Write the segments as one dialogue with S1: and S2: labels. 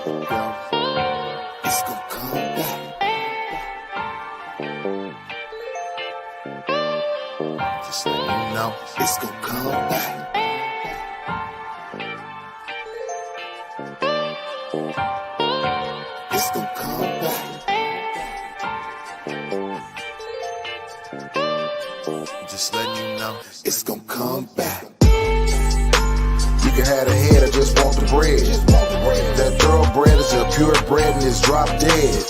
S1: It's gonna come back. Just let you know, it's gonna come back. It's gonna come back. Just letting you know, it's gonna come back. You can have the head, I just want the bread. That thoroughbred is a purebred and it's drop dead.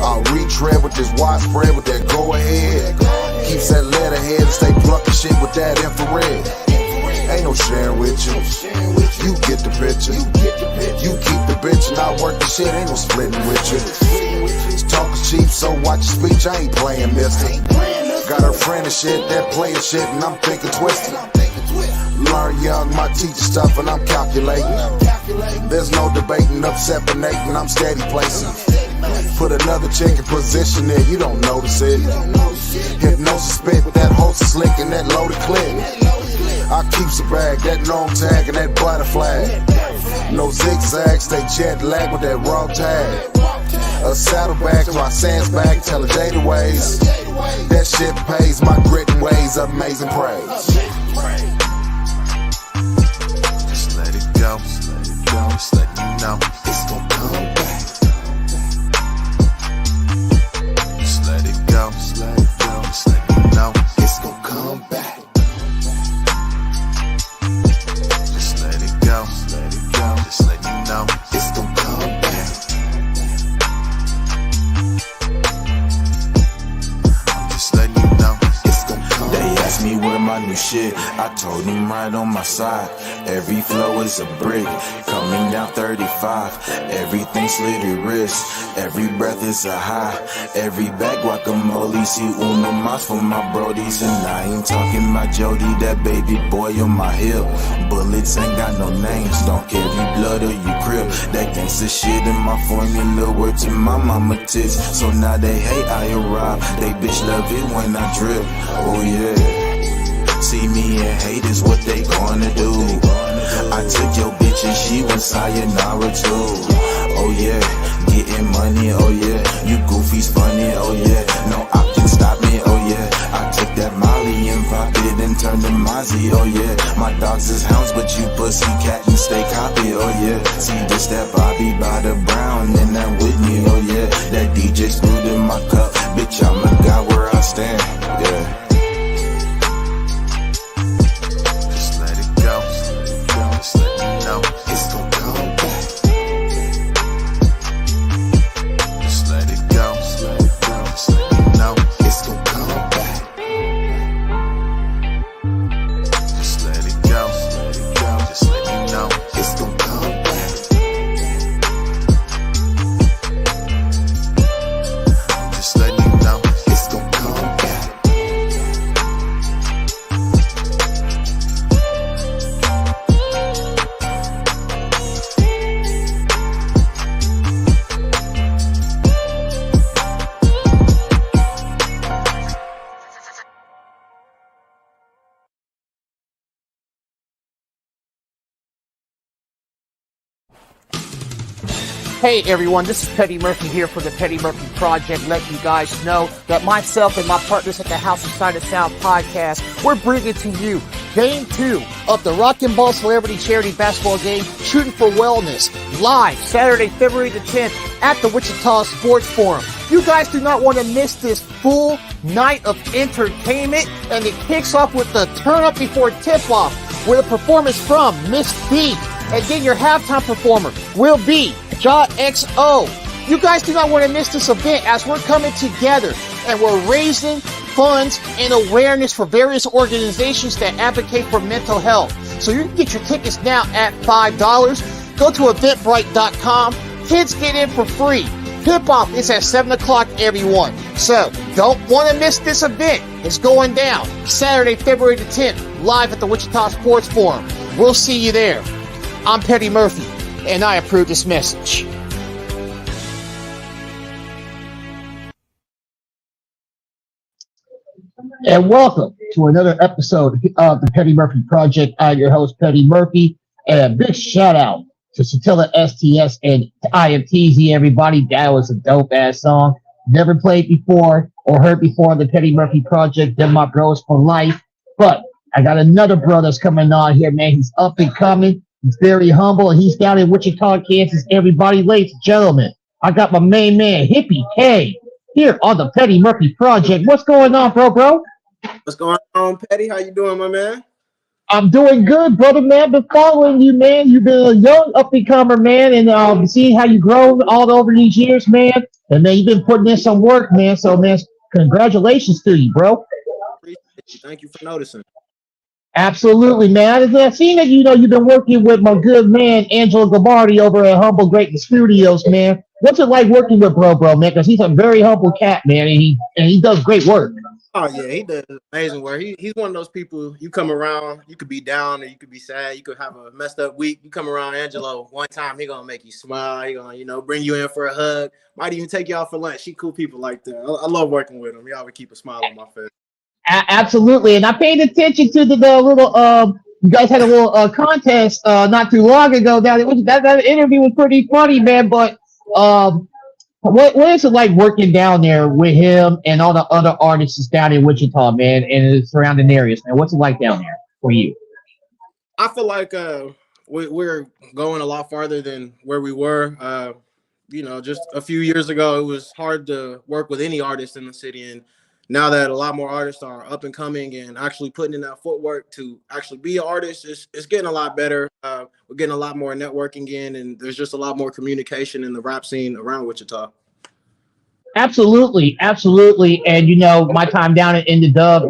S1: I'll retread with this widespread with that go ahead. Keeps that letterhead and stay plucking shit with that infrared. Ain't no sharing with you. You get the picture. You keep the bitch and I work the shit. Ain't no splitting with you. This talk is cheap, so watch your speech. I ain't playing mister. Got her friend and shit, that playin' shit, and I'm thinking twisted. Learn young, my teacher stuff, and I'm calculating. There's no debating, upset separating, I'm steady placing. Put another chick in position there, you don't notice it. Hypnosis spit, that host is slick and that loaded clip. I keeps a bag, that long tag and that butterfly. No zigzags, stay jet lag with that raw tag. A saddleback to our sands back, tell her jaded ways. That shit pays, my grit and ways, amazing praise. Just let it go, just let you know, it's gonna come back. Just let it go, just let you know, it's gonna come back. Just let it go, just let you know, it's gonna come back.
S2: They asked me where my new shit, I told them right on my side. Every flow is a brick, coming down 35. Everything slitty wrist, every breath is a high. Every bag guacamole, see uno mas for my brodies. And I ain't talking about Jody, that baby boy on my hip. Bullets ain't got no names, don't care if you blood or you crib. That gangsta shit in my formula, word to my mama tits. So now they hate I arrive, they bitch love it when I drip. Oh yeah. See me and hate is what they gonna do. I took your bitch and she went sayonara too. Oh yeah, getting money, oh yeah. You goofies funny, oh yeah. No option stop me, oh yeah. I took that Molly and popped it and turned to Mozzie, oh yeah. My dogs is hounds, but you pussy cat and stay copy, oh yeah. See this that Bobby by the Brown and that Whitney, oh yeah. That DJ screwed in my cup, bitch I'm a guy where I stand, yeah.
S1: It's gonna come back. Just let it go, just let you know, it's gonna come back. Just let it go, just let you know, it's gonna come back. Just let you know, it's gonna come back.
S3: Hey everyone, this is Petty Murphy here for the Petty Murphy Project, letting you guys know that myself and my partners at the House of Sight and Sound podcast, we're bringing to you Game 2 of the Rock and Ball Celebrity Charity Basketball Game, Shooting for Wellness, live Saturday, February the 10th at the Wichita Sports Forum. You guys do not want to miss this full night of entertainment, and it kicks off with the turn up before tip-off with a performance from Miss B. And then your halftime performer will be Jaw XO. You guys do not want to miss this event as we're coming together and we're raising funds and awareness for various organizations that advocate for mental health. So you can get your tickets now at $5. Go to eventbrite.com. Kids get in for free. Tip-off is at 7 o'clock, everyone. So don't want to miss this event. It's going down Saturday, February the 10th, live at the Wichita Sports Forum. We'll see you there. I'm Petty Murphy, and I approve this message. And welcome to another episode of the Petty Murphy Project. I'm your host, Petty Murphy, and a big shout out to Satilla STS and IMTZ, everybody. That was a dope ass song. Never played before or heard before on the Petty Murphy Project. Them my bros for life. But I got another brother that's coming on here, man. He's up and coming. He's very humble, and he's down in Wichita, Kansas. Everybody, ladies and gentlemen, I got my main man, Hippy K, here on the Petty Murphy Project. What's going on, bro?
S4: What's going on, Petty? How you doing, my man?
S3: I'm doing good, brother, man. Been following you, man. You've been a young up-and-comer, man, and seeing how you've grown all over these years, man. And, man, you've been putting in some work, man. So, man, congratulations to you, bro.
S4: Appreciate you. Thank you for noticing.
S3: Absolutely, man. I've seen that, you've been working with my good man, Angelo Gabardi, over at Humble Greatness Studios, man. What's it like working with bro, man? Because he's a very humble cat, man, and he does great work.
S4: Oh, yeah, he does amazing work. He's one of those people, you come around, you could be down or you could be sad. You could have a messed up week. You come around Angelo one time, he going to make you smile. He going to, bring you in for a hug. Might even take you out for lunch. She cool people like that. I love working with him. He always keep a smile on my face.
S3: Absolutely, and I paid attention to the little you guys had a little contest not too long ago. That interview was pretty funny, man. But what is it like working down there with him and all the other artists down in Wichita, man, and the surrounding areas, man? What's it like down there for you?
S4: I feel like we're going a lot farther than where we were. Just a few years ago, it was hard to work with any artist in the city, and now that a lot more artists are up and coming and actually putting in that footwork to actually be an artist, it's getting a lot better. We're getting a lot more networking in, and there's just a lot more communication in the rap scene around Wichita.
S3: Absolutely. And, my time down in the dub,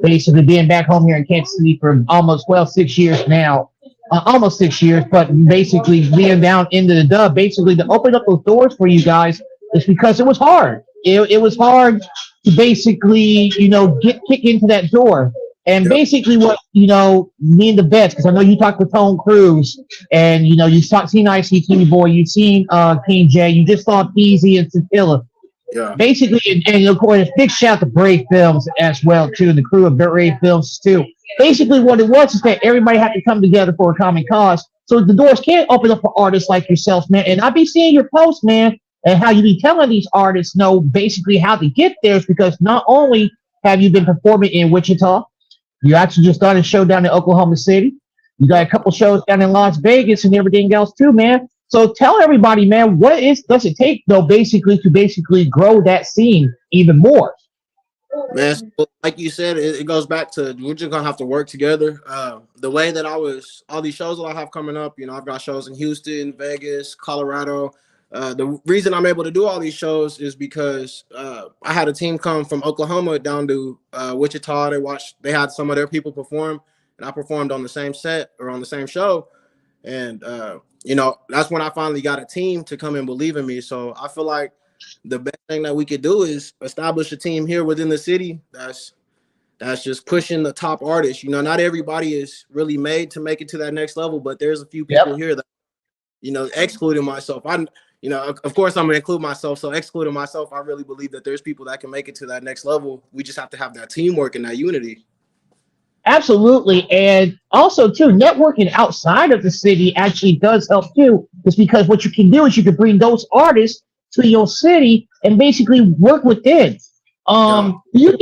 S3: basically being back home here in Kansas City for almost, 6 years now. Almost 6 years, but basically being down into the dub, basically to open up those doors for you guys is because it was hard. It was hard to basically, get kicked into that door. And basically what, me and the vets, because I know you talked with Tone Cruz and, you've seen ICT Boy, you've seen King J, you just saw Peasy and Satilla.
S4: Yeah.
S3: Basically, and of course, big shout to Brave Films as well, too, the crew of Brave Films, too. Basically, what it was is that everybody had to come together for a common cause. So the doors can open up for artists like yourself, man. And I be seeing your posts, man, and how you be telling these artists basically how to get there, because not only have you been performing in Wichita, you actually just started a show down in Oklahoma City. You got a couple shows down in Las Vegas and everything else too, man. So tell everybody, man, does it take basically to grow that scene even more?
S4: Man, so like you said, it goes back to we're just gonna have to work together. The way that all these shows that I have coming up, I've got shows in Houston, Vegas, Colorado. The reason I'm able to do all these shows is because I had a team come from Oklahoma down to Wichita. They had some of their people perform, and I performed on the same set or on the same show. And that's when I finally got a team to come and believe in me. So I feel like the best thing that we could do is establish a team here within the city that's just pushing the top artists. Not everybody is really made to make it to that next level, but there's a few people here that, excluding myself. Of course, I'm going to include myself. So excluding myself, I really believe that there's people that can make it to that next level. We just have to have that teamwork and that unity.
S3: Absolutely. And also, too, networking outside of the city actually does help, too. It's because what you can do is you can bring those artists to your city and basically work within. Do you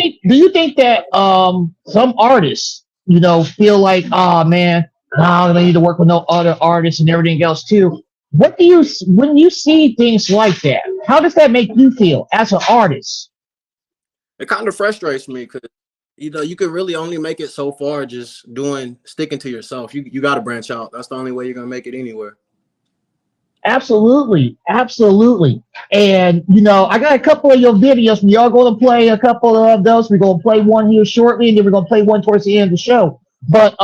S3: think that some artists, feel like, oh, man, I don't need to work with no other artists and everything else, too? When you see things like that, how does that make you feel as an artist?
S4: It kind of frustrates me because, you can really only make it so far just sticking to yourself. You got to branch out. That's the only way you're going to make it anywhere.
S3: Absolutely. And, I got a couple of your videos. We are going to play a couple of those. We're going to play one here shortly, and then we're going to play one towards the end of the show. But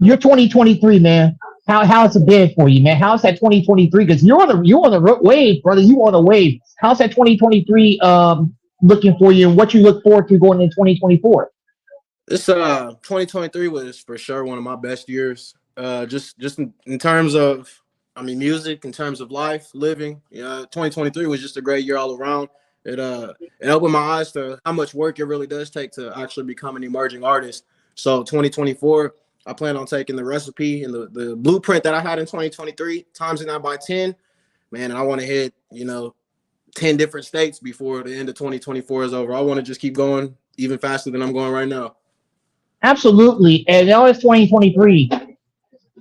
S3: you're 2023, man. How's it been for you, man? How's that 2023? Because you're on the wave, brother. You on the wave. How's that 2023 looking for you, and what you look forward to going in 2024?
S4: This 2023 was for sure one of my best years. Just in terms of, music, in terms of life, living. 2023 was just a great year all around. It opened my eyes to how much work it really does take to actually become an emerging artist. So 2024, I plan on taking the recipe and the blueprint that I had in 2023, times it out by 10, man. And I want to hit, 10 different states before the end of 2024 is over. I want to just keep going even faster than I'm going right now.
S3: Absolutely. And now it's 2023.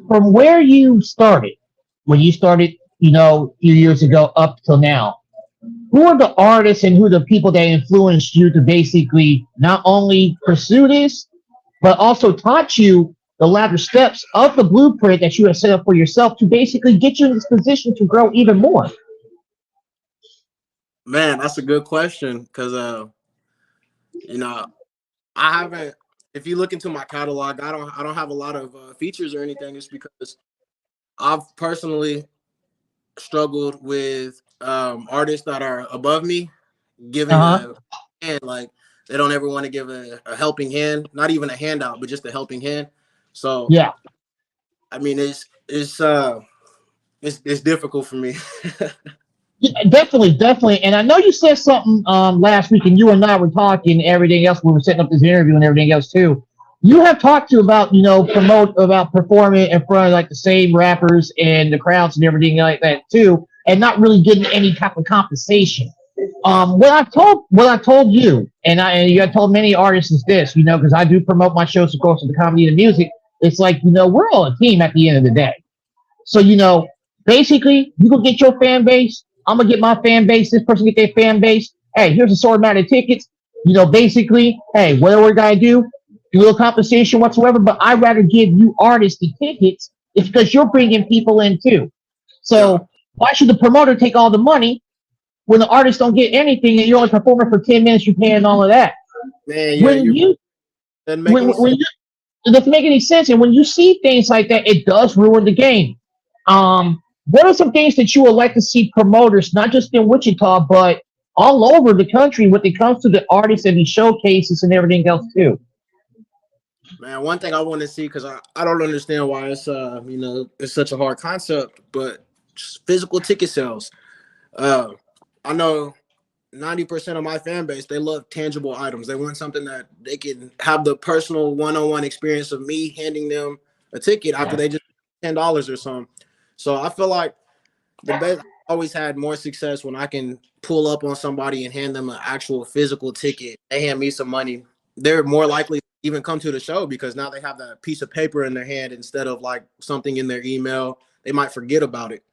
S3: From where you started, when you started, a few years ago up till now, who are the artists and who are the people that influenced you to basically not only pursue this, but also taught you the latter steps of the blueprint that you have set up for yourself to basically get you in this position to grow even more?
S4: Man, that's a good question because, I haven't. If you look into my catalog, I don't have a lot of features or anything. It's because I've personally struggled with artists that are above me, giving a hand. Like they don't ever want to give a helping hand, not even a handout, but just a helping hand. So
S3: Yeah.
S4: I mean, it's difficult for me.
S3: Yeah, definitely. And I know you said something last week, and you and I were talking and everything else. We were setting up this interview and everything else too. You have talked to about promote about performing in front of like the same rappers and the crowds and everything like that too, and not really getting any type of compensation. What I told you, and you have told many artists is this, because I do promote my shows, of course, with the comedy and the music. It's like we're all a team at the end of the day. So basically, you can get your fan base. I'm gonna get my fan base. This person get their fan base. Hey, here's a sort amount of tickets. Basically, hey, whatever we gotta do a little compensation whatsoever. But I'd rather give you artists the tickets. It's because you're bringing people in too. So why should the promoter take all the money when the artists don't get anything and you're only performing for 10 minutes? You're paying all of that.
S4: Man, yeah,
S3: When you it doesn't make any sense. And when you see things like that, it does ruin the game. What are some things that you would like to see promoters, not just in Wichita, but all over the country when it comes to the artists and the showcases and everything else too?
S4: Man, one thing I want to see, because I don't understand why it's such a hard concept, but just physical ticket sales. I know 90% of my fan base, they love tangible items. They want something that they can have the personal one-on-one experience of me handing them a ticket after they just $10 or something. So I feel like the best always had more success when I can pull up on somebody and hand them an actual physical ticket. They hand me some money. They're more likely to even come to the show because now they have that piece of paper in their hand instead of like something in their email. They might forget about it.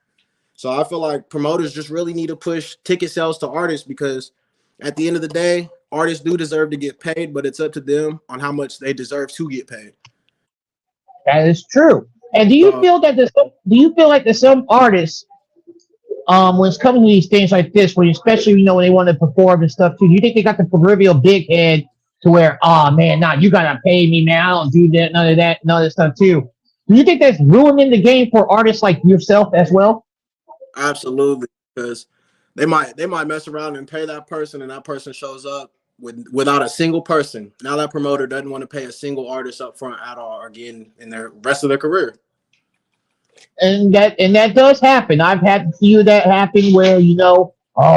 S4: So I feel like promoters just really need to push ticket sales to artists because at the end of the day, artists do deserve to get paid, but it's up to them on how much they deserve to get paid.
S3: That is true. And do you feel like there's some artists, when it's coming to these things like this, where especially when they want to perform and stuff too, do you think they got the proverbial big head to where, oh man, nah, you gotta pay me, man. I don't do that, none of that stuff too. Do you think that's ruining the game for artists like yourself as well?
S4: Absolutely, because they might mess around and pay that person, and that person shows up without a single person. Now that promoter doesn't want to pay a single artist up front at all again in their rest of their career.
S3: And that does happen. I've had to see that happen where oh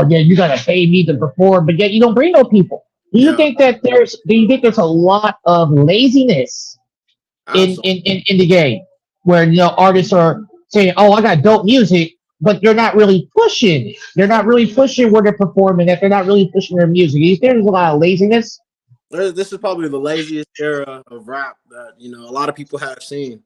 S3: yeah, you gotta pay me to perform, but yet you don't bring no people. Do you think there's a lot of laziness in the game where artists are saying, oh, I got dope music, but they're not really pushing. They're not really pushing where they're performing. That they're not really pushing their music. You think there's a lot of laziness?
S4: This is probably the laziest era of rap that a lot of people have seen.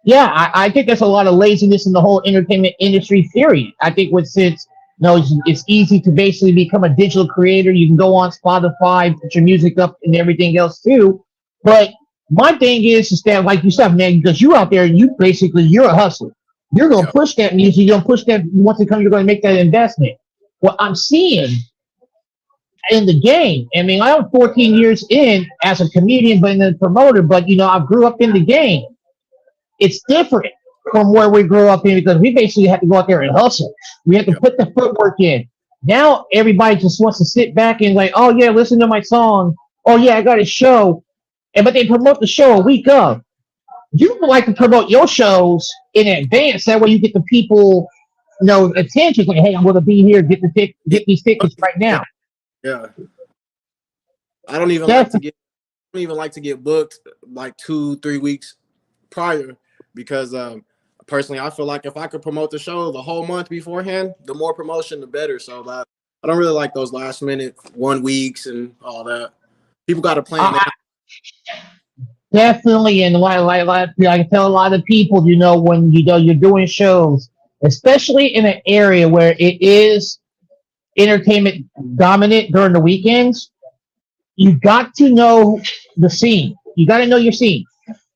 S3: Yeah, I think there's a lot of laziness in the whole entertainment industry. Period. I think since it's easy to basically become a digital creator. You can go on Spotify, put your music up, and everything else too. But my thing is that, like you said, man, because you're out there, you're a hustler. You're gonna push that music. You're gonna push that once it comes. You're gonna make that investment. What I'm seeing in the game, I mean, I'm 14 years in as a comedian, but a promoter. But I grew up in the game. It's different from where we grew up in because we basically had to go out there and hustle. We had to put the footwork in. Now everybody just wants to sit back and like, oh yeah, listen to my song. Oh yeah, I got a show, but they promote the show a week of. You like to promote your shows in advance. That way you get the people, attention. Like, hey, I'm going to be here. Get these tickets right now.
S4: Yeah. I don't even like to give don't even like to get booked like 2-3 weeks prior because personally, I feel like if I could promote the show the whole month beforehand, the more promotion, the better. So that I don't really like those last minute 1 weeks and all that. People got to plan.
S3: Definitely, and like I tell a lot of people, when you're doing shows, especially in an area where it is entertainment dominant during the weekends, you got to know the scene. You got to know your scene,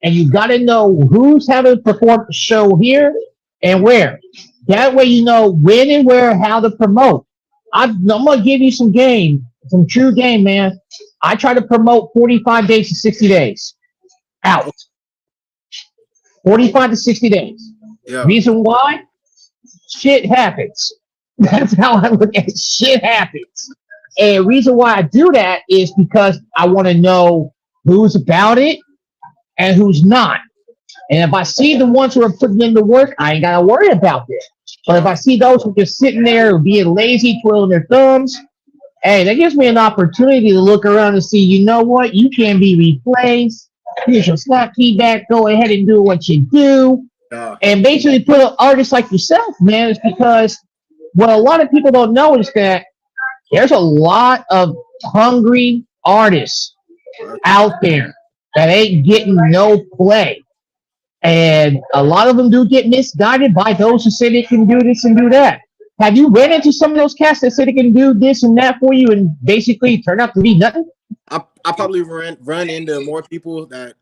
S3: and you got to know who's having performed the show here and where. That way, you know when and where, how to promote. I'm gonna give you some true game, man. I try to promote 45 days to 60 days out. 45 to 60 days.
S4: Yeah.
S3: Reason why? Shit happens. That's how I look at it. Shit happens. And the reason why I do that is because I want to know who's about it and who's not. And if I see the ones who are putting in the work, I ain't got to worry about this. But if I see those who are just sitting there being lazy, twiddling their thumbs, hey, that gives me an opportunity to look around and see, you know what? You can be replaced. Here's your slot key back. Go ahead and do what you do. And basically put an artist like yourself, man. It's because what a lot of people don't know is that there's a lot of hungry artists out there that ain't getting no play. And a lot of them do get misguided by those who say they can do this and do that. Have you ran into some of those cats that say they can do this and that for you and basically turn out to be nothing?
S4: I probably run into more people that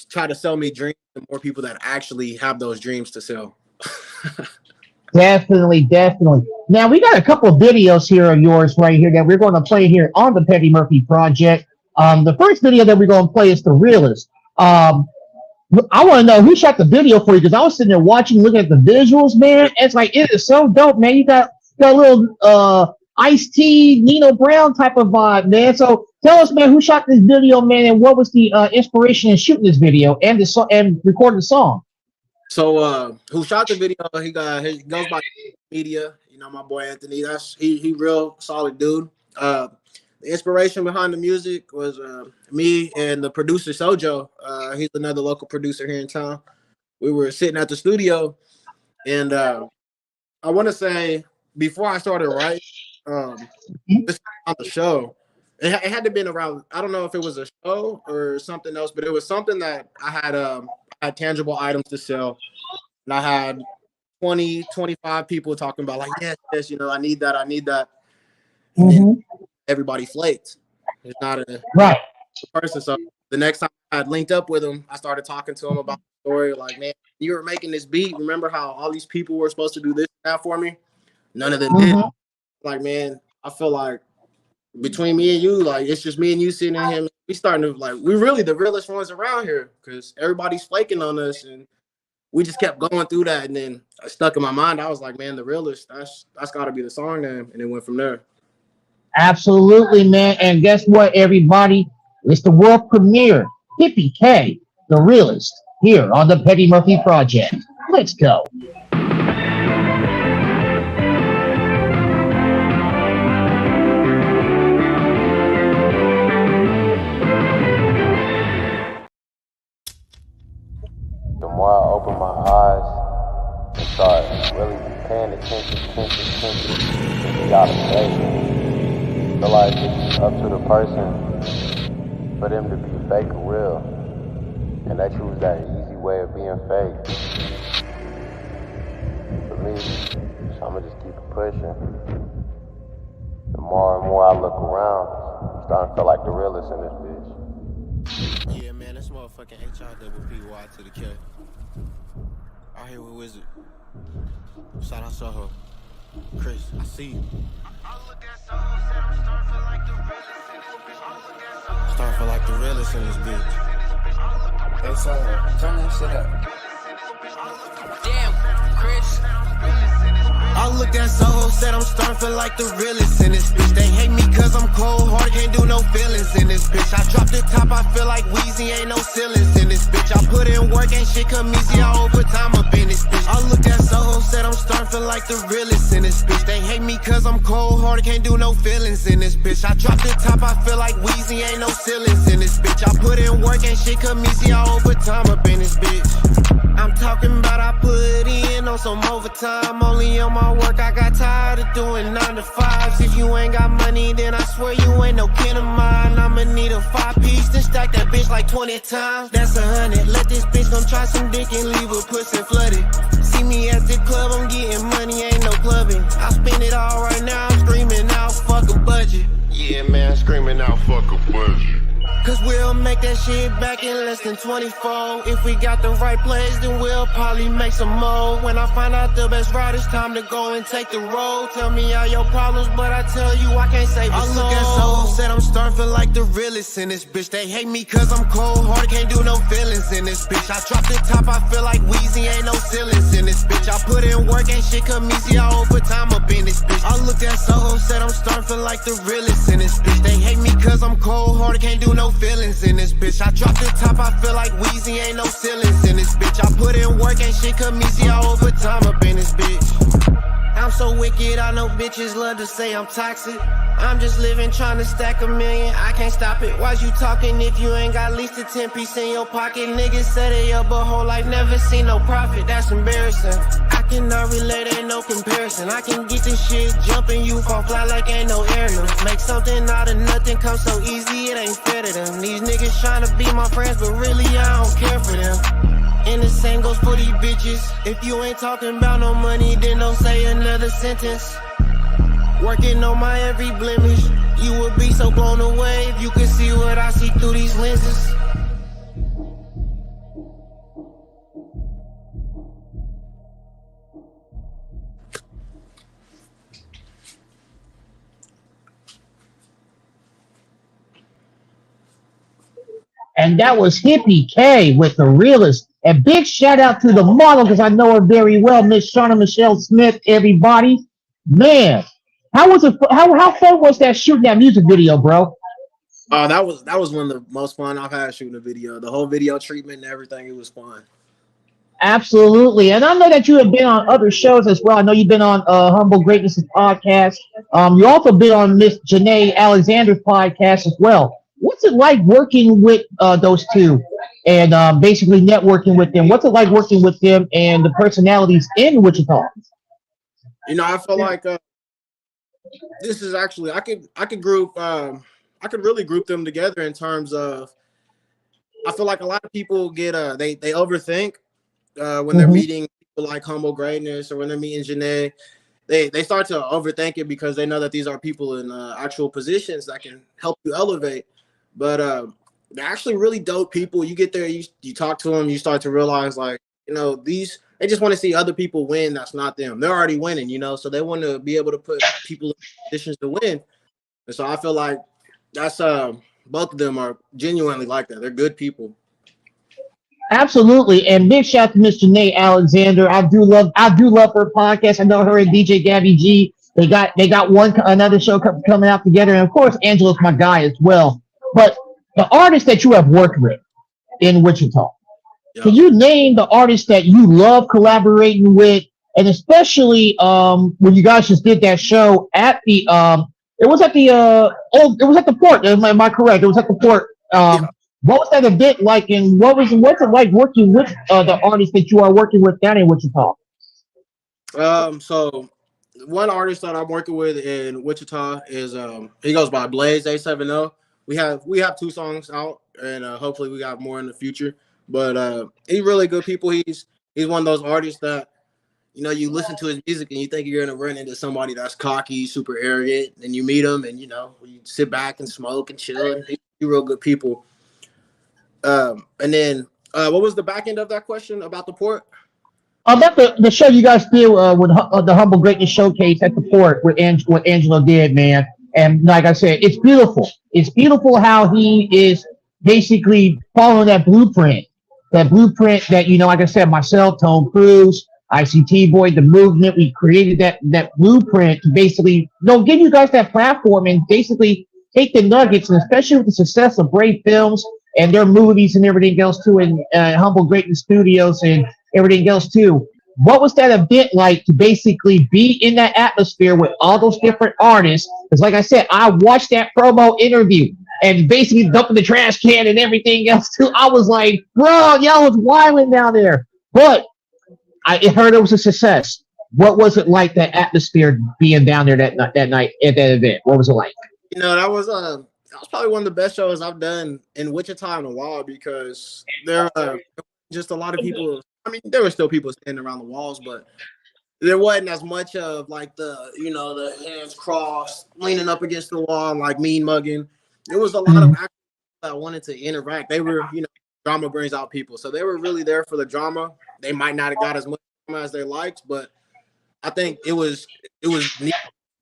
S4: try to sell me dreams than more people that actually have those dreams to sell.
S3: Definitely. Now, we got a couple of videos here of yours right here that we're going to play here on the Petty Murphy Project. The first video that we're going to play is The Realist. I want to know who shot the video for you because I was sitting there watching, looking at the visuals, man. It's like, it is so dope, man. You got a little Ice-T, Nino Brown type of vibe, man. So tell us, man, who shot this video, man, and what was the inspiration in shooting this video and recording the song?
S4: So who shot the video? He goes by Media. You know, my boy Anthony. He real solid dude. The inspiration behind the music was me and the producer Sojo. He's another local producer here in town. We were sitting at the studio, and I want to say before I started writing this on the show, it had to been around. I don't know if it was a show or something else, but it was something that I had tangible items to sell, and I had 20, 25 people talking about like, yes, you know, I need that. And everybody flaked. It's not a
S3: right
S4: person. So the next time I had linked up with him, I started talking to him about the story. Like, man, you were making this beat. Remember how all these people were supposed to do this and that for me? None of them did. Like, man, I feel like between me and you, like, it's just me and you sitting in him. We starting to, like, we really the realest ones around here because everybody's flaking on us, and we just kept going through that. And then I stuck in my mind. I was like, man, the realest, that's got to be the song name. And it went from there.
S3: Absolutely, man. And guess what, everybody? It's the world premiere. Hippy K, The Realist, here on the Petty Murphy Project. Let's go.
S5: The more I open my eyes and start really paying attention, you gotta say. I feel like it's up to the person for them to be fake or real, and they choose that easy way of being fake. For me, so I'ma just keep it pushing. The more and more I look around, I'm starting to feel like the realest in this bitch.
S4: Yeah, man, that's motherfucking HIPPY to the K. Out here with Wizard. Shout out Soho. Chris, I see you. Starting for like the realest in this bitch.
S6: Hey, so turn that shit up.
S7: Damn, Chris.
S4: I
S7: looked at Soho, said I'm starting feel like the realest in this bitch. They hate me cause I'm cold hearted, can't do no feelings in this bitch. I dropped the top, I feel like Weezy, ain't no ceilings in this bitch. I put in work, ain't shit come easy, I overtime up in this bitch. I looked at Soho, said I'm starting feel like the realest in this bitch. They hate me cause I'm cold hearted, can't do no feelings in this bitch. I dropped the top, I feel like Weezy, ain't no ceilings in this bitch. I put in work, ain't shit come easy, I overtime up in this bitch. I'm talking about I put in on some overtime, only on my work. I got tired of doing 9 to 5s. If you ain't got money, then I swear you ain't no kin of mine. I'ma need a 5-piece, then stack that bitch like 20 times. That's 100. Let this bitch come try some dick and leave her pussy flooded. See me at the club, I'm getting money, ain't no clubbing. I spend it all right now, I'm screaming out, fuck a budget.
S6: Yeah, man, screaming out, fuck a budget.
S7: Cause we'll make that shit back in less than 24. If we got the right plays, then we'll probably make some more. When I find out the best route, it's time to go and take the road. Tell me all your problems, but I tell you I can't save a soul. I look at Soul, said I'm starting feel like the realest in this bitch. They hate me cause I'm cold hearted, can't do no feelings in this bitch. I dropped the top, I feel like Weezy, ain't no ceilings in this bitch. I put in work, ain't shit come easy, I overtime up in this bitch. I looked at Soho, said I'm starting feel like the realest in this bitch. They hate me cause I'm cold hearted, can't do no feelings in this bitch. I dropped the top, I feel like Weezy, ain't no ceilings in this bitch. I put in work, ain't shit come easy, I overtime up in this bitch. I'm so wicked, I know bitches love to say I'm toxic. I'm just living trying to stack a million, I can't stop it. Why's you talking if you ain't got at least a 10-piece in your pocket? Niggas say they up a whole life, never seen no profit, that's embarrassing. I cannot relate, ain't no comparison. I can get this shit jumping, you fall fly like ain't no air no. Make something out of nothing come so easy, it ain't fair to them. These niggas tryna be my friends, but really I don't care for them. And the same goes for these bitches. If you ain't talking about no money, then don't say another sentence. Working on my every blemish, you would be so blown away if you could see what I see through these lenses.
S3: And that was Hippy K with The Realist. And big shout out to the model, because I know her very well, Miss Shauna Michelle Smith, everybody. Man, how was it? How fun was that shooting that music video, bro?
S4: That was one of the most fun I've had shooting a video. The whole video treatment and everything, it was fun.
S3: Absolutely. And I know that you have been on other shows as well. I know you've been on Humble Greatness podcast. You also been on Miss Janae Alexander's podcast as well. What's it like working with those two and basically networking with them? What's it like working with them and the personalities in Wichita?
S4: You know, I feel like this is actually I could group I could really group them together in terms of I feel like a lot of people get they overthink when they're meeting people like Humble Greatness or when they're meeting Janae. They start to overthink it because they know that these are people in actual positions that can help you elevate. But they're actually really dope people. You get there, you talk to them, you start to realize like, you know, they just want to see other people win. That's not them. They're already winning, you know, so they want to be able to put people in positions to win. And so I feel like that's both of them are genuinely like that. They're good people.
S3: Absolutely. And big shout out to Miss Janae Alexander. I do love her podcast. I know her and DJ Gabby G. They got another show coming out together. And of course, Angela's my guy as well. But the artists that you have worked with in Wichita, can you name the artists that you love collaborating with? And especially when you guys just did that show at the it was at the port. Am I correct? It was at the port. What was that event like, and what's it like working with the artists that you are working with down in Wichita?
S4: So one artist that I'm working with in Wichita is he goes by Blaze A70. We have 2 songs out, and hopefully we got more in the future. But he's really good people. He's one of those artists that, you know, you listen to his music and you think you're gonna run into somebody that's cocky, super arrogant, and you meet him, and you know, you sit back and smoke and chill. And he's real good people. And then what was the back end of that question about the port?
S3: About the show you guys did with the Humble Greatness Showcase at the port, what Angela did, man. And like I said, it's beautiful. It's beautiful how he is basically following that blueprint that, you know, like I said, myself, Tone Cruz, ICT Boy, the movement, we created that blueprint to basically, give you guys that platform and basically take the nuggets, and especially with the success of Brave Films and their movies and everything else too, and Humble Greatness Studios and everything else too. What was that event like to basically be in that atmosphere with all those different artists? Because like I said, I watched that promo interview and basically dumping the trash can and everything else too. I was like, bro, y'all was wilding down there. But I heard it was a success. What was it like, that atmosphere being down there that night at that event? What was it like?
S4: That was probably one of the best shows I've done in Wichita in a while, because there are just a lot of people. I mean, there were still people standing around the walls, but there wasn't as much of like the hands crossed, leaning up against the wall, like mean mugging. There was a lot of actors that wanted to interact. They were, drama brings out people, so they were really there for the drama. They might not have got as much drama as they liked, but I think it was neat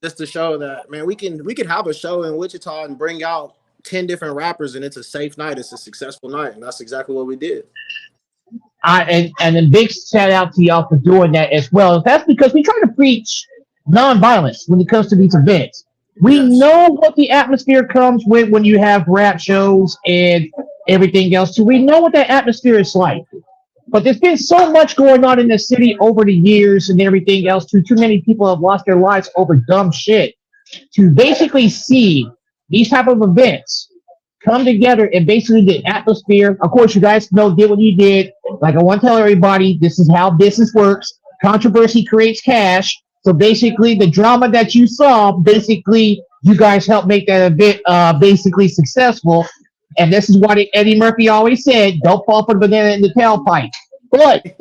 S4: just to show that, man, we could have a show in Wichita and bring out 10 different rappers, and it's a safe night. It's a successful night, and that's exactly what we did.
S3: And a big shout out to y'all for doing that as well. That's because we try to preach nonviolence when it comes to these events. We know what the atmosphere comes with when you have rap shows and everything else too. We know what that atmosphere is like. But there's been so much going on in the city over the years and everything else too. Too many people have lost their lives over dumb shit. To basically see these type of events come together and basically the atmosphere. Of course, you guys did what you did. Like, I want to tell everybody, this is how business works. Controversy creates cash. So basically, the drama that you saw, basically, you guys helped make that event basically successful. And this is what Eddie Murphy always said: don't fall for the banana in the tailpipe. But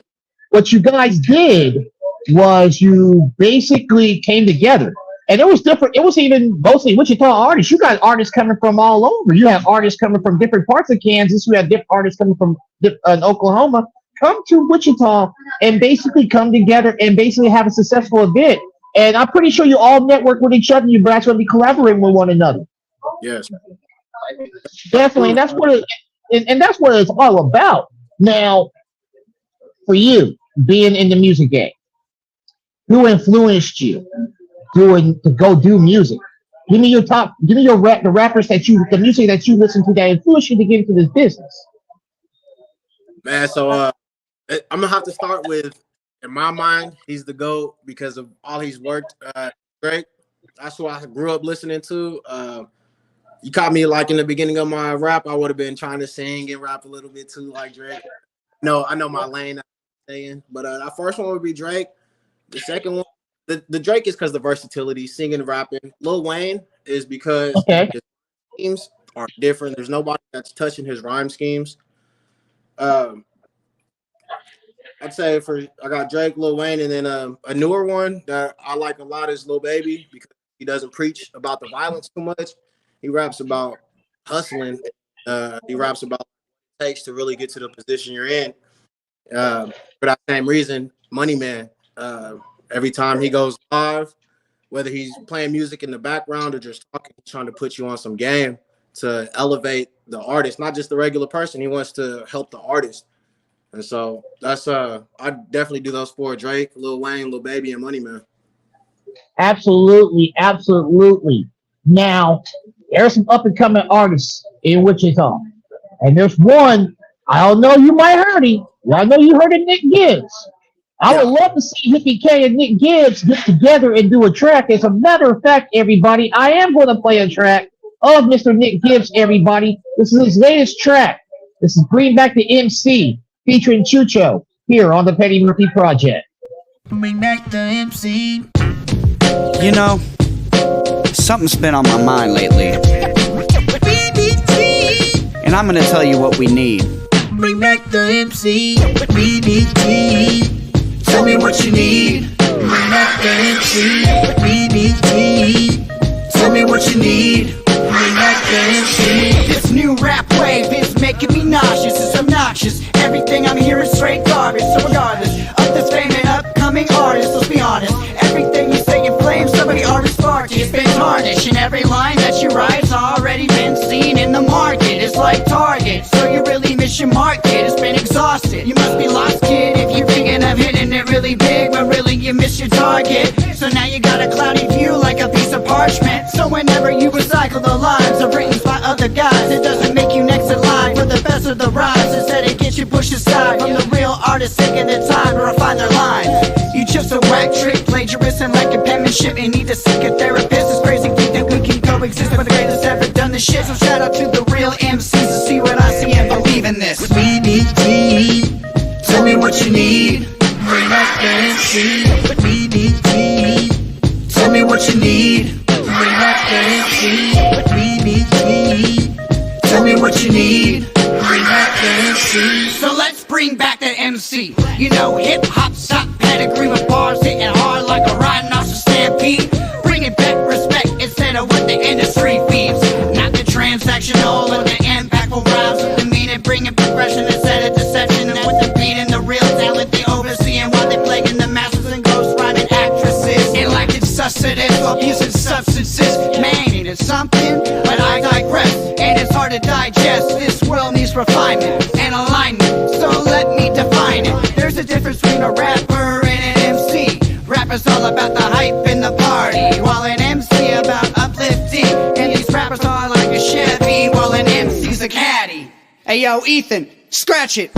S3: what you guys did was you basically came together. And it was different. It was even mostly Wichita artists. You got artists coming from all over. You have artists coming from different parts of Kansas. You have different artists coming from Oklahoma. Come to Wichita and basically come together and basically have a successful event. And I'm pretty sure you all network with each other. And you're going to be collaborating with one another.
S4: Yes,
S3: definitely. And that's what that's what it's all about. Now, for you being in the music game, who influenced you to go do music? Give me the rappers the music that you listen to that influenced you to get into this business.
S4: Man, so I'm gonna have to start with, in my mind, he's the GOAT because of all he's worked. Drake, that's who I grew up listening to. You caught me like in the beginning of my rap, I would have been trying to sing and rap a little bit too, like Drake. No, I know my lane, but the first one would be Drake. The second one, the Drake is because the versatility, singing, rapping. Lil Wayne is because his schemes are different. There's nobody that's touching his rhyme schemes. I'd say I got Drake, Lil Wayne, and then a newer one that I like a lot is Lil Baby, because he doesn't preach about the violence too much. He raps about hustling. He raps about what it takes to really get to the position you're in. For that same reason, Money Man. Every time he goes live, whether he's playing music in the background or just talking, trying to put you on some game to elevate the artist, not just the regular person. He wants to help the artist. And so that's I definitely do those four: Drake, Lil Wayne, Lil Baby, and Money Man.
S3: Absolutely. Now, there's some up and coming artists in Wichita. And there's one, I don't know, you might heard him. I know you heard of Nick Gibbs. I would love to see Hippy K and Nick Gibbs get together and do a track. As a matter of fact, everybody, I am going to play a track of Mr. Nick Gibbs, everybody. This is his latest track. This is Bring Back the MC, featuring Chucho, here on the Petty Murphy Project.
S8: Bring back the MC. You know, something's been on my mind lately. And I'm going to tell you what we need. Bring back the MC, BBT. Tell me what you need. Bring back the MC, BBT. Tell me what you need. Bring back the MC. This new rap wave is making me nauseous. It's obnoxious. Everything I'm hearing is straight garbage. So regardless of this fame and upcoming artists, let's be honest, everything you say in flames, somebody artist sparky. It's been tarnished, and every line that you write's already been seen in the market. It's like Target. So you really miss mission market has been exhausted. You must be lost, kid, if you're thinking of hitting it really big, but really you missed your target. So now you got a cloudy view like a piece of parchment. So whenever you recycle the lives of written by other guys, it doesn't make you next in line for the best of the rhymes. Instead it gets you pushed aside from the real artists taking the time to refine their lines. You just a whack trick, plagiarist and like a penmanship, and need to seek a therapist. It's crazy to think that we can coexist with the greatest ever done this shit. So shout out to the real MCs to see what I see and believe in this. We need tea. Tell me what you need. Bring back MC. We need tea. Tell me what you need. Bring back MC. We need tea. Tell me what you need. Bring back MC. So let's bring back that MC. You know, hip hop stop pedigree with bars hitting hard like a rhinoceros stampede. Bring it back respect instead of what the industry feeds. Not the transactional or the impactful rhymes with the meaning, bringing progression instead of deception. And with the beat and the real talent they overseeing while they plaguing the masses and ghost rhyming actresses. And like it's sustenance or abusing substances. Man, it is something, but I digress. And it's hard to digest. This world needs refinement and alignment. So let me define it. There's a difference between a rapper and an MC. Rappers all about the hype and the party, while an MC about uplifting. And these rappers are like a Chevy, while an MC's a caddy. Hey yo, Ethan, scratch it.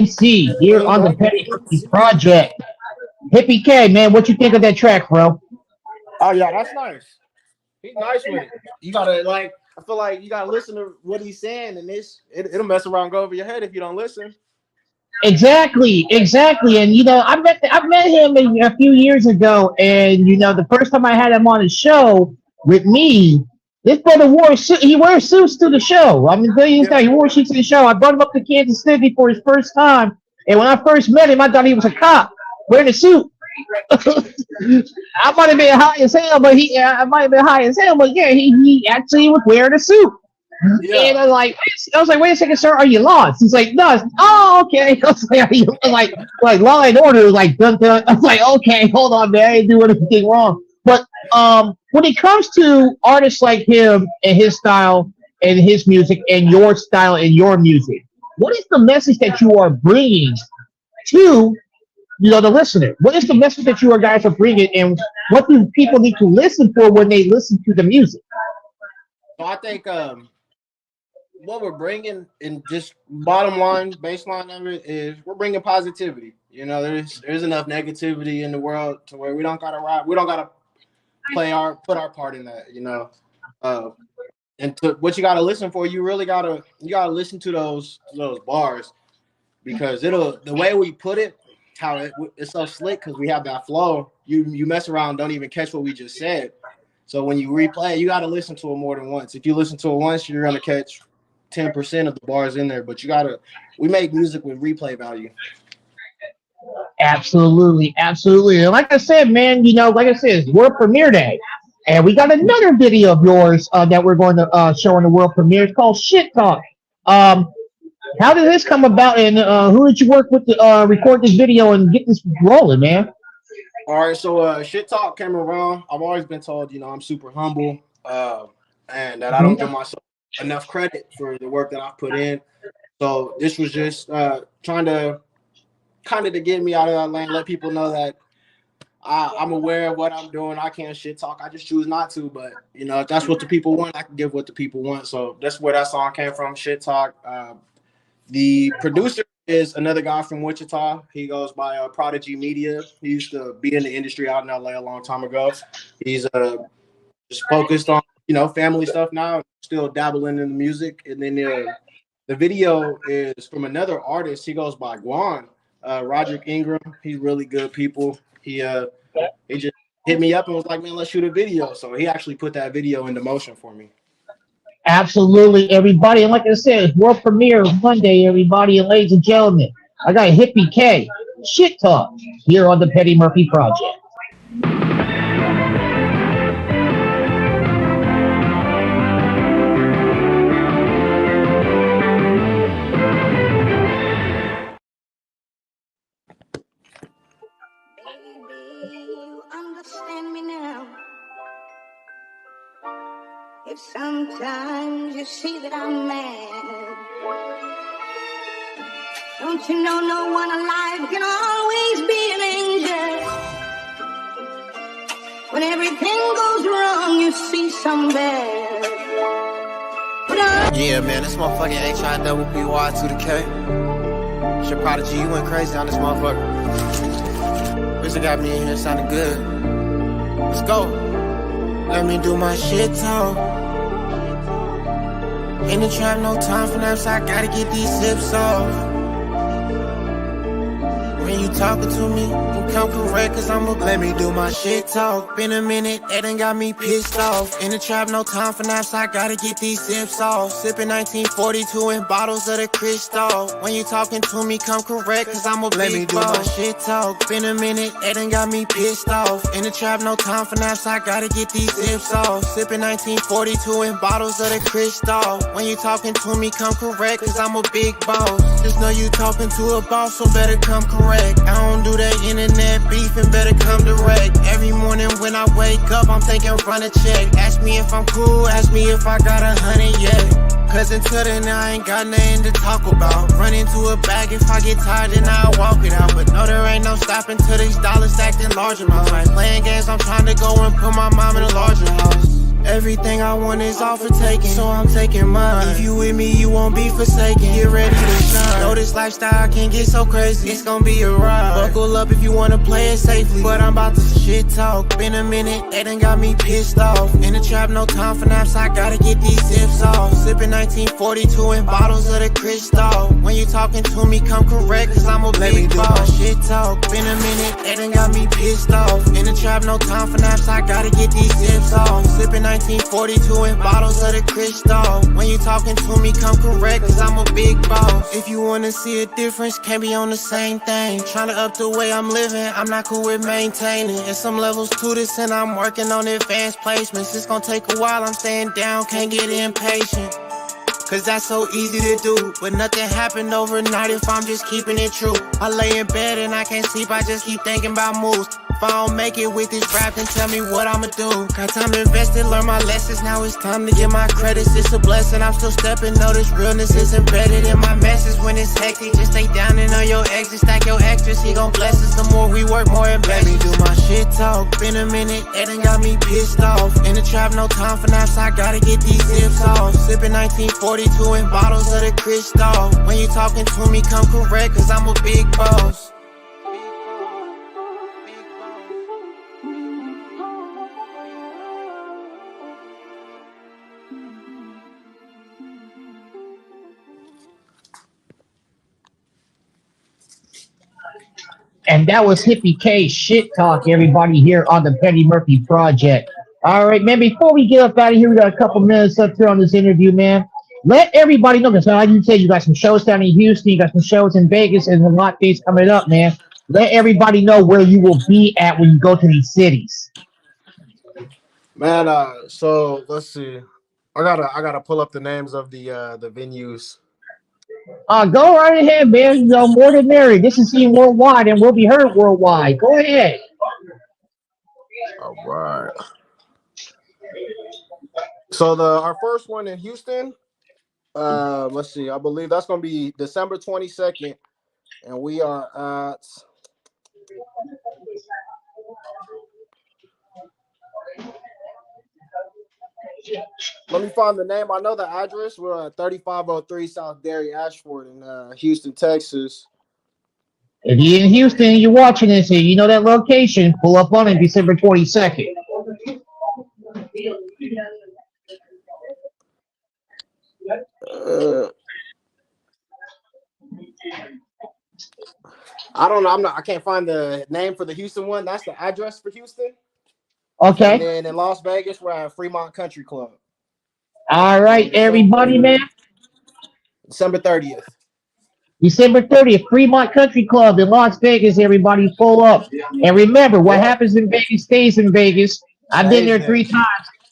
S3: C here on the Petty Murphy Project. Hippy K, man, what you think of that track, bro?
S4: Oh yeah, that's nice. He's nice with it. You gotta like. I feel like you gotta listen to what he's saying, and it'll mess around, and go over your head if you don't listen.
S3: Exactly. And you know, I met him a few years ago, and you know, the first time I had him on the show with me, this brother wore a suit. He wears suits to the show. I mean, he wore suits to the show. I brought him up to Kansas City for his first time, and when I first met him, I thought he was a cop wearing a suit. I might have been high as hell, but I might have been high as hell, but yeah, he actually was wearing a suit. Yeah. And I was like, wait a second, sir, are you lost? He's like, no. Oh, okay. I was like, like Law and Order was like, dun, dun. I was like, okay, hold on, man, I didn't do anything wrong. But when it comes to artists like him and his style and his music and your style and your music, what is the message that you are bringing to the listener? What is the message that you guys are bringing, and what do people need to listen for when they listen to the music?
S4: So I think what we're bringing, in just bottom line, baseline of it, is we're bringing positivity. You know, there's enough negativity in the world to where we don't gotta put our part in that. You know, and to what you gotta listen for, you gotta listen to those bars, because the way we put it, how it's so slick, because we have that flow. You mess around, don't even catch what we just said. So when you replay, you got to listen to it more than once. If you listen to it once, you're gonna catch 10% of the bars in there. But we make music with replay value.
S3: Absolutely. And like I said, man, it's world premiere day, and we got another video of yours that we're going to show in the world premiere. It's called Shit Talk. How did this come about, and who did you work with to record this video and get this rolling, man?
S4: All right, so Shit Talk came around. I've always been told, I'm super humble, and that I don't give myself enough credit for the work that I've put in. So this was just trying to to get me out of that lane, let people know that I'm aware of what I'm doing. I can't shit talk. I just choose not to. But, if that's what the people want, I can give what the people want. So that's where that song came from, Shit Talk. The producer is another guy from Wichita. He goes by Prodigy Media. He used to be in the industry out in LA a long time ago. He's just focused on, family stuff now, still dabbling in the music. And then the video is from another artist. He goes by Guan, Roderick Ingram. He's really good people. He He just hit me up and was like, "Man, let's shoot a video." So he actually put that video into motion for me.
S3: Absolutely, everybody. And like I said, it's world premiere Monday, everybody. And ladies and gentlemen, I got Hippy K, Shit Talk, here on the Petty Murphy Project.
S9: You understand me now. If sometimes you see that I'm mad, don't you know no one alive can always be an angel? When everything goes wrong, you see some bad.
S7: Yeah, man, this motherfucking HIPPY to the K. Shit, Prodigy, you went crazy on this motherfucker. Bitch, got me in here sounding good. Let's go. Let me do my shit talk. In the trap, no time for naps, I gotta get these zips off. When you talking to me, you come correct, cause I'ma let me do my shit talk. Been a minute, that done got me pissed off. In the trap, no time for naps, I gotta get these zips off. Sipping 1942 in bottles of the crystal. When you talking to me, come correct, cause I'ma let me do my shit talk. Been a minute, that done got me pissed off. In the trap, no time for naps, I gotta get these zips off. Sipping 1942 in bottles of the crystal. When you talking to me, come correct, cause I'm a big boss. Just know you talking to a boss, so better come correct. I don't do that internet beef and better come direct. Every morning when I wake up, I'm thinking run a check. Ask me if I'm cool, ask me if I got 100 yet. Cause until then I ain't got nothing to talk about. Run into a bag if I get tired, then I'll walk it out. But no, there ain't no stopping till these dollars stacked in large amounts. Like playing games, I'm trying to go and put my mom in a larger house. Everything I want is all for taking, so I'm taking mine. If you with me, you won't be forsaken. Get ready to shine. Know this lifestyle can get so crazy, it's gonna be a ride. Buckle up if you wanna play it safely, but I'm about to shit talk. Been a minute, they done got me pissed off. In the trap, no time for naps, I gotta get these zips off. Sipping 1942 in bottles of the crystal. When you talking to me, come correct, cause I'm a big boss. Shit talk. Been a minute, they done got me pissed off. In the trap, no time for naps, I gotta get these zips off. Sipping 1942 in bottles of the crystal. When you talking to me, come correct, cause I'm a big boss. If you wanna see a difference, can't be on the same thing. Tryna up the way I'm living, I'm not cool with maintaining. There's some levels to this and I'm working on advanced placements. It's gonna take a while, I'm staying down, can't get impatient. Cause that's so easy to do, but nothing happened overnight if I'm just keeping it true. I lay in bed and I can't sleep, I just keep thinking about moves. If I don't make it with this rap, then tell me what I'ma do. Got time to invest and learn my lessons, now it's time to get my credits. It's a blessing, I'm still stepping, know this realness is embedded in my message. When it's hectic, just stay down and on your exit, stack your extras, he gon' bless us. The more we work, more it let me do my shit talk. Been a minute, that done got me pissed off. In the trap, no time for naps, I gotta get these zips off. Sipping 1942 in bottles of the crystal. When you talking to me, come correct, cause I'm a big boss.
S3: And that was Hippy K Shit Talk, everybody, here on the Petty Murphy Project. All right, man, before we get up out of here, we got a couple minutes up here on this interview, man. Let everybody know, because like you said, you got some shows down in Houston, you got some shows in Vegas, and a lot of things coming up, man. Let everybody know where you will be at when you go to these cities.
S4: Man, so let's see. I gotta pull up the names of the venues.
S3: Go right ahead, man. You know, more than merry. This is seen worldwide and will be heard worldwide. Go ahead.
S4: All right. So our first one in Houston, let's see. I believe that's gonna be December 22nd, and we are at. Let me find the name. I know the address. We're at 3503 South Dairy Ashford in Houston, Texas.
S3: If you're in Houston and you're watching this and you know that location, pull up on it December 22nd.
S4: I don't know. I can't find the name for the Houston one. That's the address for Houston. And
S3: Okay.
S4: then in Las Vegas, we're at Fremont Country Club
S3: All
S4: on
S3: right, everybody, man.
S4: December 30th.
S3: December 30th, Fremont Country Club in Las Vegas. Everybody pull up. And remember, what happens in Vegas stays in Vegas. I've been there 3 times.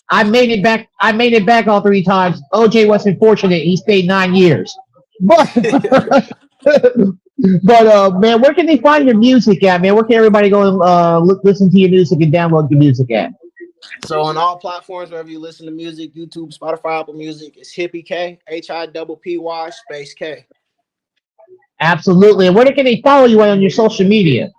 S3: I made it back. I made it back all 3 times. OJ wasn't fortunate. He stayed 9 years. But man, where can they find your music at, man? Where can everybody go and listen to your music and download your music at?
S4: So on all platforms, wherever you listen to music, YouTube, Spotify, Apple Music, it's Hippy K, HIPPY space K.
S3: Absolutely. And where can they follow you on your social media?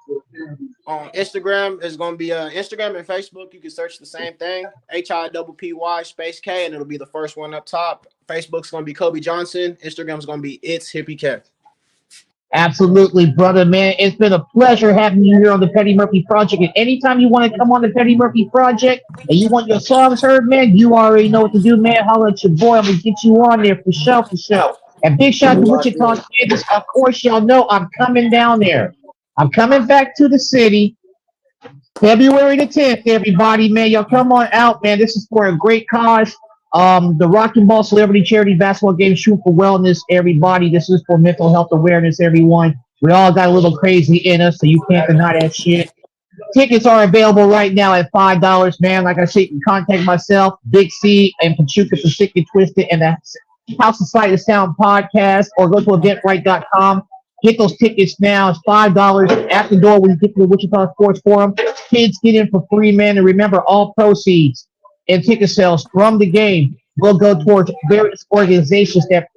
S4: On Instagram, it's going to be Instagram and Facebook. You can search the same thing, HIPPY space K, and it'll be the first one up top. Facebook's going to be Kobe Johnson. Instagram's going to be It's Hippy K.
S3: Absolutely, brother, man. It's been a pleasure having you here on the Petty Murphy Project. And anytime you want to come on the Petty Murphy Project and you want your songs heard, man, you already know what to do, man. Holler at your boy. I'm going to get you on there for sure, for sure. And big shout out to Wichita, Kansas. Of course, y'all know I'm coming down there. I'm coming back to the city February the 10th, everybody, man. Y'all come on out, man. This is for a great cause. The Rock and Ball Celebrity Charity Basketball Game Shoot for Wellness, everybody. This is for mental health awareness, everyone. We all got a little crazy in us, so you can't deny that shit. Tickets are available right now at $5, man. Like I said, you can contact myself, Big C, and Pachuca for Sick and Twisted, and the House of Sight and Sound podcast, or go to eventbrite.com. Get those tickets now. It's $5 at the door when you get to the Wichita Sports Forum. Kids get in for free, man. And remember, all proceeds and ticket sales from the game will go towards various organizations that,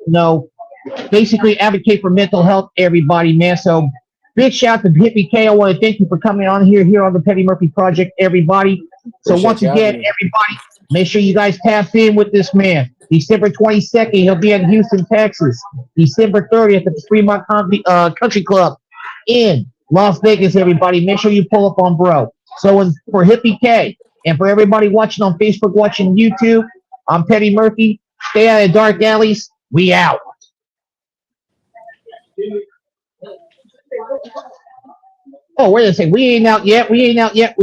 S3: basically advocate for mental health, everybody, man. So big shout out to Hippy K. I want to thank you for coming on here on the Petty Murphy Project, everybody. So once again, everybody, make sure you guys tap in with this man. December 22nd, he'll be in Houston, Texas. December 30th at the Fremont Country Club in Las Vegas, everybody. Make sure you pull up on bro. So for Hippy K and for everybody watching on Facebook, watching YouTube, I'm Petty Murphy. Stay out of dark alleys. We out. Oh, wait a second. We ain't out yet. We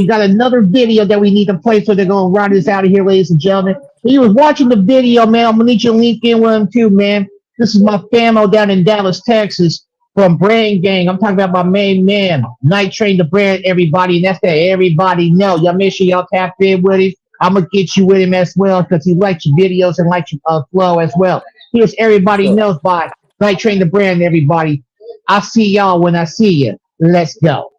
S3: got another video that we need to play, so they're going to ride us out of here, ladies and gentlemen. He was watching the video, man. I'm going to need you to link in with him, too, man. This is my famo down in Dallas, Texas, from Brand Gang. I'm talking about my main man, Night Train the Brand, everybody. And that's that everybody know. Y'all make sure y'all tap in with him. I'm going to get you with him as well because he likes your videos and likes your flow as well. Here's Everybody Knows by Night Train the Brand, everybody. I'll see y'all when I see you. Let's go.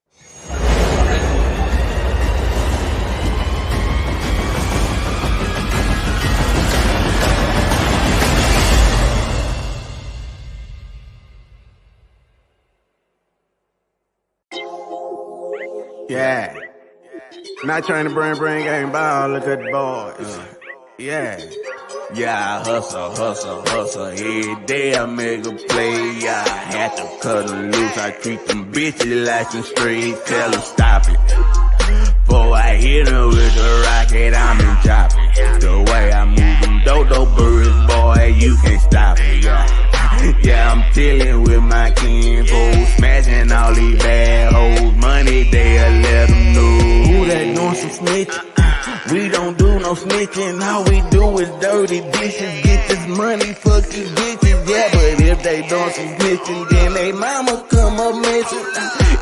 S10: Yeah. Not trying to bring game ball, look at the boys. Yeah. Yeah, I hustle. Every day I make a play. Yeah, I had to cut them loose. I treat them bitches like some straight. Tell them stop it. Before I hit them with the rocket, I'm in chopping. The way I move them dodo birds, boy, you can't stop it. Yeah, I'm chillin' with my kinfolk, smashing all these bad hoes. Money, they'll let them know. Who that doing some snitching? We don't do no snitching. All we do is dirty dishes. Get this money, fuck these bitches. Yeah, but if they doing some snitching, then they mama come up missing.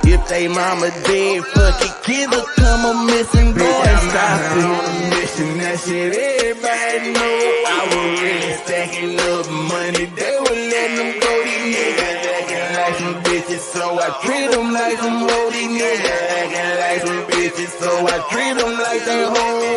S10: If they mama dead, fuck it, kids will come up missing. Boy, stop it on a mission. That shit everybody know. I was really stacking up money. They were letting them go. These niggas acting like some bitches, so I treat them like some hoes. These niggas acting like some bitches, so I treat them like they hoes.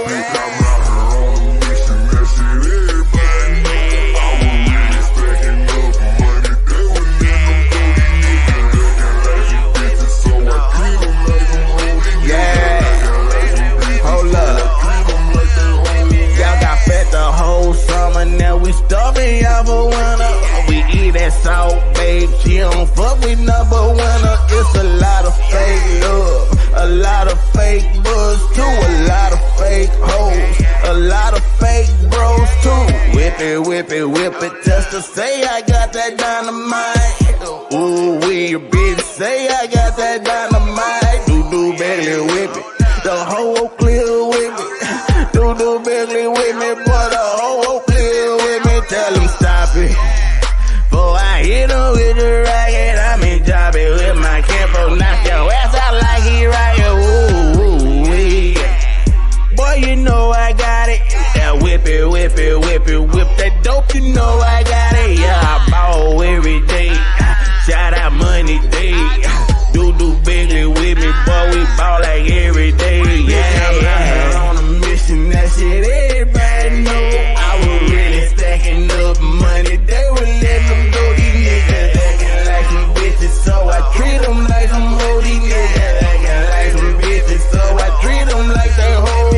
S10: Now we starving y'all for winter. We eat that salt, babe. She don't fuck with number winner. It's a lot of fake love, a lot of fake buzz too, a lot of fake hoes, a lot of fake bros too. Whip it, just to say I got that dynamite. Ooh, we your bitch say I got that do Bentley with me, but the whole clear with me. Tell him stop it. Before I hit him with the racket, I'm in job it with my campo. Knock your ass out like he right here. Ooh, boy, you know I got it. That whip it, whip it, whip it, whip that dope. You know I got it. Yeah, I ball every day. Shout out money day. Do Bentley with me, boy. We ball like every day. Yeah. On a mission, that shit everybody know. I was really stacking up money. They would let them go. These niggas acting like some bitches, so I treat them like some hoes. These niggas acting like some bitches, so I treat them like they hoes.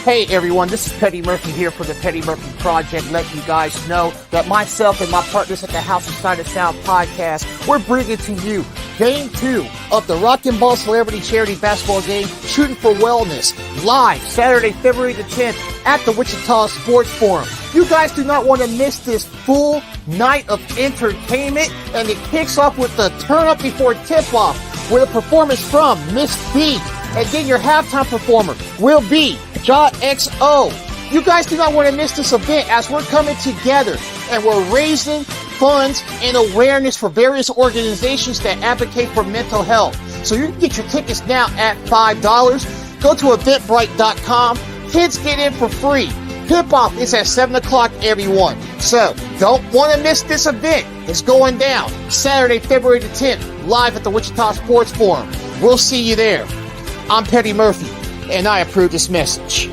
S3: Hey everyone, this is Petty Murphy here for the Petty Murphy Project, letting you guys know that myself and my partners at the House of Sight and Sound podcast, we're bringing to you Game 2 of the Rock and Ball Celebrity Charity Basketball Game, Shooting for Wellness, live Saturday, February the 10th at the Wichita Sports Forum. You guys do not want to miss this full night of entertainment, and it kicks off with the turn up before tip-off with a performance from Miss B. And then your halftime performer will be Jaw XO. You guys do not want to miss this event as we're coming together and we're raising funds and awareness for various organizations that advocate for mental health. So you can get your tickets now at $5. Go to eventbrite.com. Kids get in for free. Tip-off is at 7 o'clock, everyone. So don't want to miss this event. It's going down Saturday, February the 10th, live at the Wichita Sports Forum. We'll see you there. I'm Petty Murphy, and I approve this message.